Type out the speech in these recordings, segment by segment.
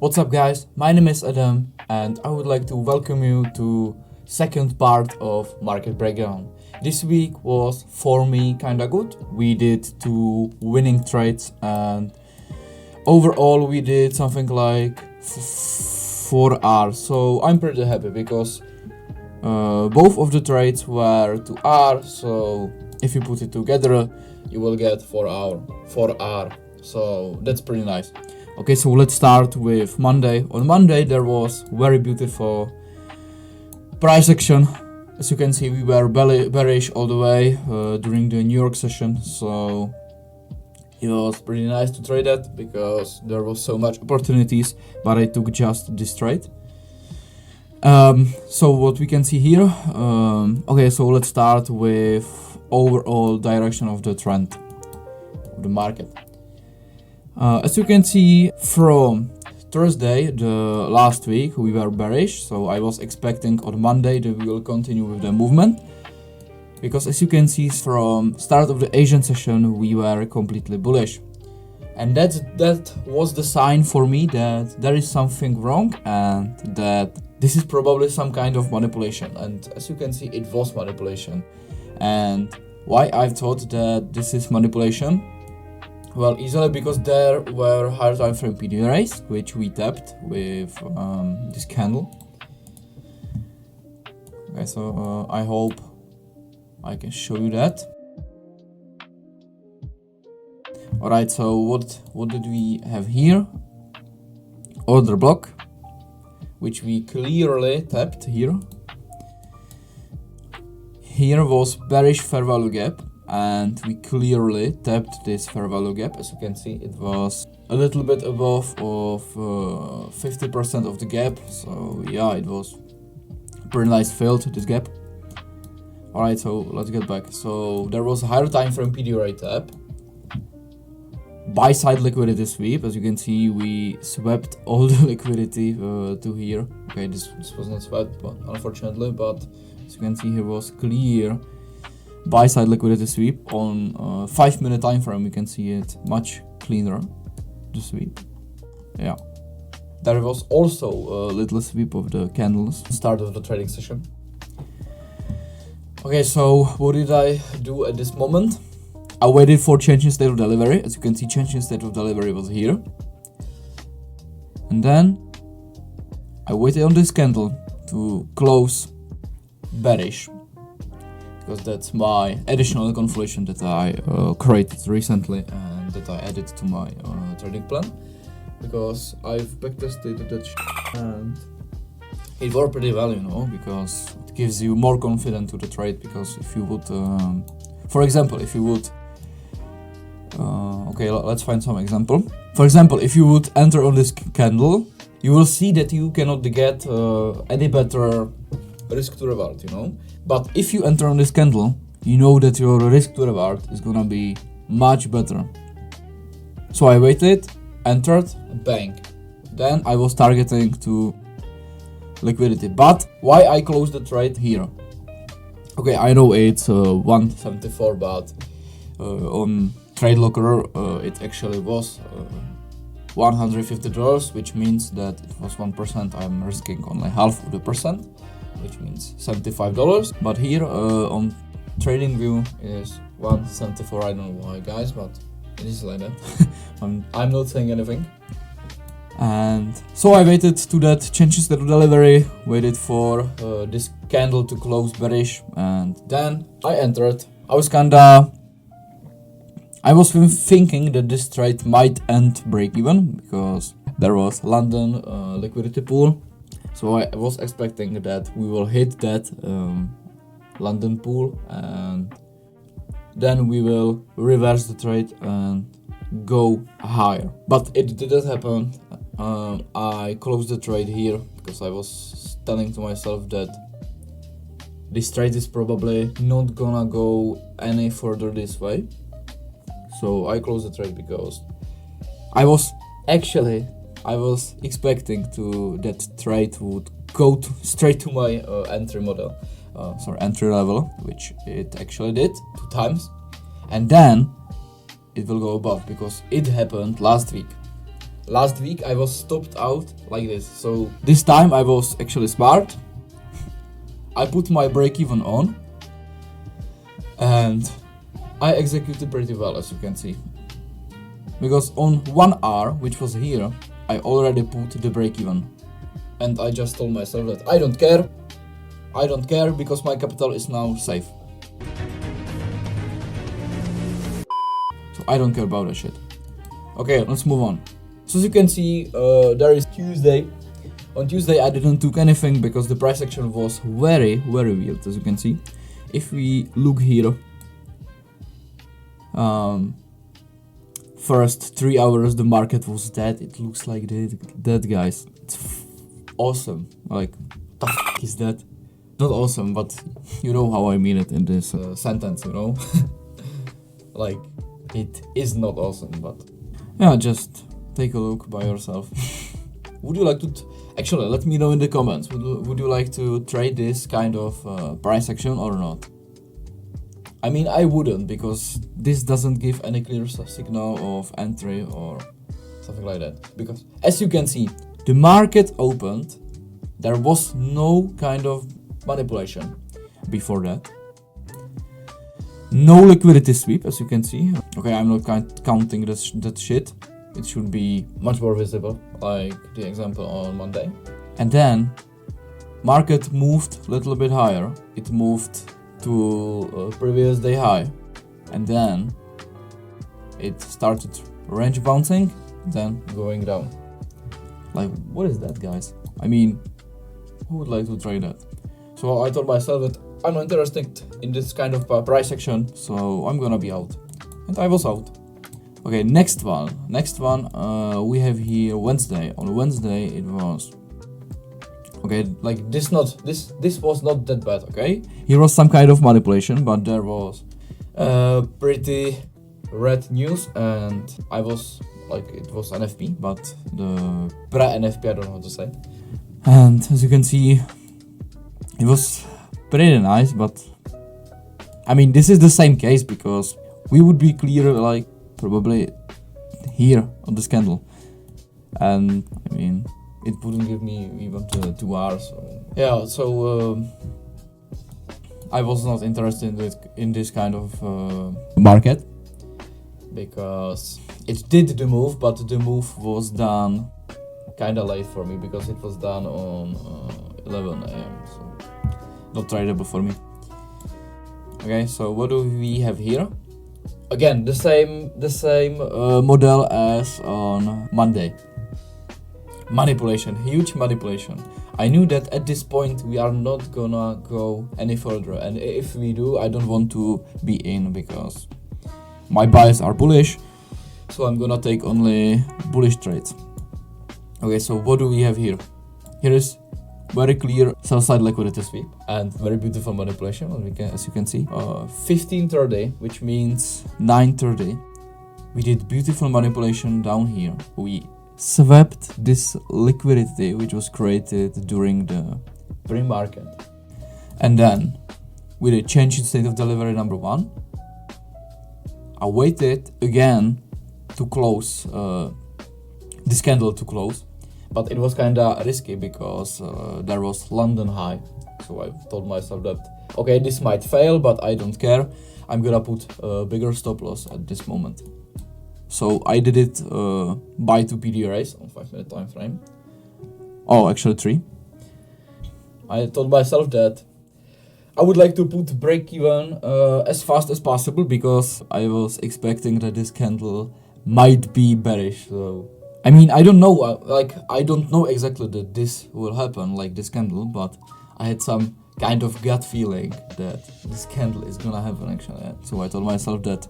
What's up guys, my name is Adam and I would like to welcome you to second part of Market Breakdown. This week was for me kinda good. We did 2 winning trades and overall we did something like 4 hours. So I'm pretty happy because both of the trades were 2 hours, so if you put it together you will get 4 hour. So that's pretty nice. Okay, so let's start with Monday. On Monday there was very beautiful price action. As you can see, we were bearish all the way during the New York session, so it was pretty nice to trade that because there was so much opportunities, but I took just this trade. So what we can see here, okay, so let's start with overall direction of the trend of the market. As you can see, from Thursday, the last week, we were bearish, so I was expecting on Monday that we will continue with the movement. Because as you can see, from start of the Asian session, we were completely bullish. And that was the sign for me that there is something wrong and that this is probably some kind of manipulation. And as you can see, it was manipulation. And why I thought that this is manipulation? Well, easily because there were higher time frame PDRAs, which we tapped with this candle. Okay, so I hope I can show you that. Alright, so what did we have here? Order block, which we clearly tapped here. Here was bearish fair value gap, and we clearly tapped this fair value gap. As you can see, it was a little bit above of 50% of the gap, so yeah, it was pretty nice fill to this gap. Alright, so let's get back. So there was a higher time frame PDRA tap, buy side liquidity sweep. As you can see, we swept all the liquidity to here. Okay, this was not swept, but unfortunately, but as you can see, here was clear buy side liquidity sweep on 5-minute time frame. We can see it much cleaner, the sweep. Yeah, there was also a little sweep of the candles start of the trading session. Okay, so what did I do at this moment? I waited for change in state of delivery. As you can see, change in state of delivery was here, and then I waited on this candle to close bearish, because that's my additional confirmation that I created recently and that I added to my trading plan, because I've backtested that and it worked pretty well, you know, because it gives you more confidence to the trade. Because if you would, for example, if you would, okay, let's find some example. For example, if you would enter on this candle, you will see that you cannot get any better risk to reward, you know. But if you enter on this candle, you know that your risk to reward is gonna be much better. So I waited, entered, bang. Then I was targeting to liquidity. But why I closed the trade here? Okay, I know it's 174, but on Trade Locker it actually was $150, which means that it was 1%. I'm risking only half of the percent, which means $75. But here on TradingView is 174. I don't know why, guys, but it is like that. I'm not saying anything. And so I waited to that change in state of delivery, waited for this candle to close bearish, and then I entered. I was thinking that this trade might end break even because there was London liquidity pool. So I was expecting that we will hit that London pool and then we will reverse the trade and go higher. But it didn't happen. I closed the trade here because I was telling to myself that this trade is probably not gonna go any further this way. So I closed the trade because I was expecting that trade would go straight to my entry level, which it actually did 2 times, and then it will go above because it happened last week. last week I was stopped out like this. So this time I was actually smart. I put my break-even on and I executed pretty well, as you can see. Because on 1 hour, which was here, I already put the break-even. And I just told myself that I don't care. I don't care because my capital is now safe. So I don't care about that shit. Okay, let's move on. So as you can see, there is Tuesday. On Tuesday I didn't do anything because the price action was very weird, as you can see. If we look here, first 3 hours the market was dead. It looks like that, guys. It's awesome. Like, what the f is that? Not awesome, but you know how I mean it in this sentence, you know? Like, it is not awesome, but yeah, just take a look by yourself. Would you like to actually let me know in the comments, would you like to trade this kind of price action or not? I mean, I wouldn't, because this doesn't give any clear signal of entry or something like that. Because as you can see, the market opened, there was no kind of manipulation before that. No liquidity sweep, as you can see. Okay, I'm not counting that shit. It should be much more visible, like the example on Monday. And then market moved a little bit higher. It moved to previous day high, and then it started range bouncing, then going down. Like, what is that, guys? I mean, who would like to trade that? So I told myself that I'm not interested in this kind of price action, so I'm gonna be out. And I was out. Okay, next one we have here Wednesday. On Wednesday it was okay, like this was not that bad. Okay, here was some kind of manipulation, but there was pretty red news, and I was like, it was NFP, but the pre-NFP, I don't know how to say. And as you can see, it was pretty nice, but I mean, this is the same case because we would be clear like probably here on this candle, and I mean, it wouldn't give me even 2 hours. So yeah, so I was not interested in this kind of market because it did the move, but the move was done kinda late for me because it was done on 11 AM, so not tradable for me. Okay, so what do we have here? Again, the same model as on Monday. Manipulation, huge manipulation. I knew that at this point we are not gonna go any further, and if we do, I don't want to be in because my buys are bullish, so I'm gonna take only bullish trades. Okay, so what do we have here? Here is very clear sell side liquidity sweep and very beautiful manipulation, as you can see. 15:30, which means 9:30. We did beautiful manipulation down here. We swept this liquidity which was created during the pre-market, and then we did change in state of delivery number 1. I waited again to close this candle to close, but it was kinda risky because there was London high. So I told myself that okay, this might fail, but I don't care. I'm gonna put a bigger stop loss at this moment. So I did it by 2 PDRAs on 5-minute time frame. Oh, actually 3. I told myself that I would like to put break even as fast as possible because I was expecting that this candle might be bearish. So I mean, I don't know, like I don't know exactly that this will happen, like this candle, but I had some kind of gut feeling that this candle is gonna happen actually. So I told myself that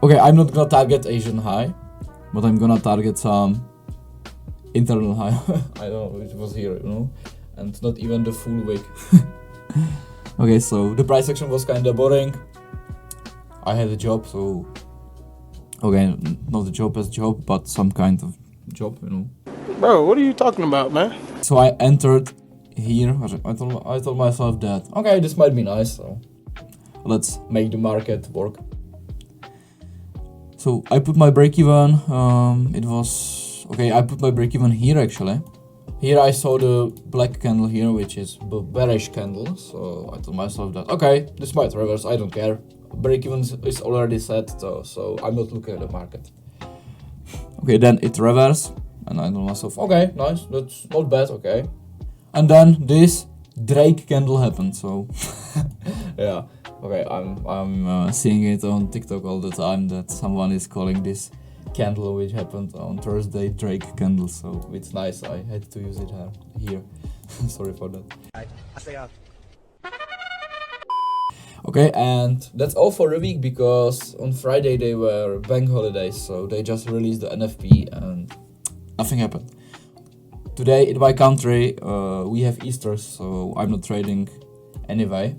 okay, I'm not gonna target Asian high, but I'm gonna target some internal high. I don't know, it was here, you know, and not even the full wick. Okay, so the price action was kinda boring. I had a job, so okay, not a job as job, but some kind of job, you know. Bro, what are you talking about, man? So I entered here. I told myself that okay, this might be nice, so let's make the market work. So I put my break even. It was Okay, I put my break even here actually. Here I saw the black candle here, which is the bearish candle, so I told myself that, okay, this might reverse, I don't care. Break even is already set, so I'm not looking at the market. Okay, then it reversed, and I told myself, okay, nice, that's not bad, okay. And then this Drake candle happened, so yeah, okay, I'm seeing it on TikTok all the time that someone is calling this candle which happened on Thursday Drake candle, so it's nice. I had to use it here. Sorry for that. I stay out. Okay, and that's all for the week because on Friday they were bank holidays, so they just released the NFP and nothing happened. Today in my country we have Easter, so I'm not trading anyway.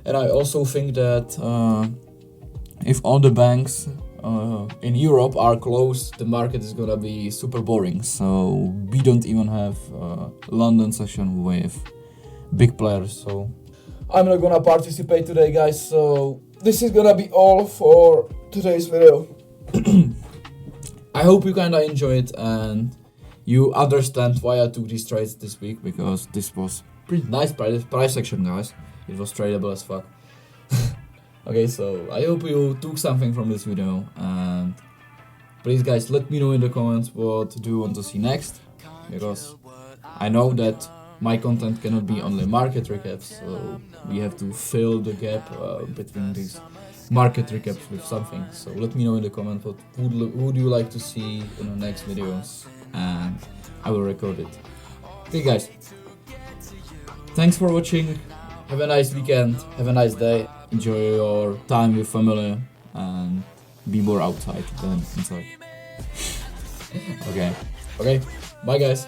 And I also think that if all the banks in Europe are closed, the market is gonna be super boring. So we don't even have London session with big players. So I'm not gonna participate today, guys. So this is gonna be all for today's video. I hope you kinda enjoy it and you understand why I took these trades this week, because this was pretty nice price action, guys. It was tradable as fuck. Okay, so I hope you took something from this video, and please guys let me know in the comments what do you want to see next, because I know that my content cannot be only market recaps, so we have to fill the gap between these market recaps with something. So let me know in the comments what would you like to see in the next videos, and I will record it. Okay guys, thanks for watching, have a nice weekend, have a nice day. Enjoy your time with family and be more outside than inside. Okay, bye guys.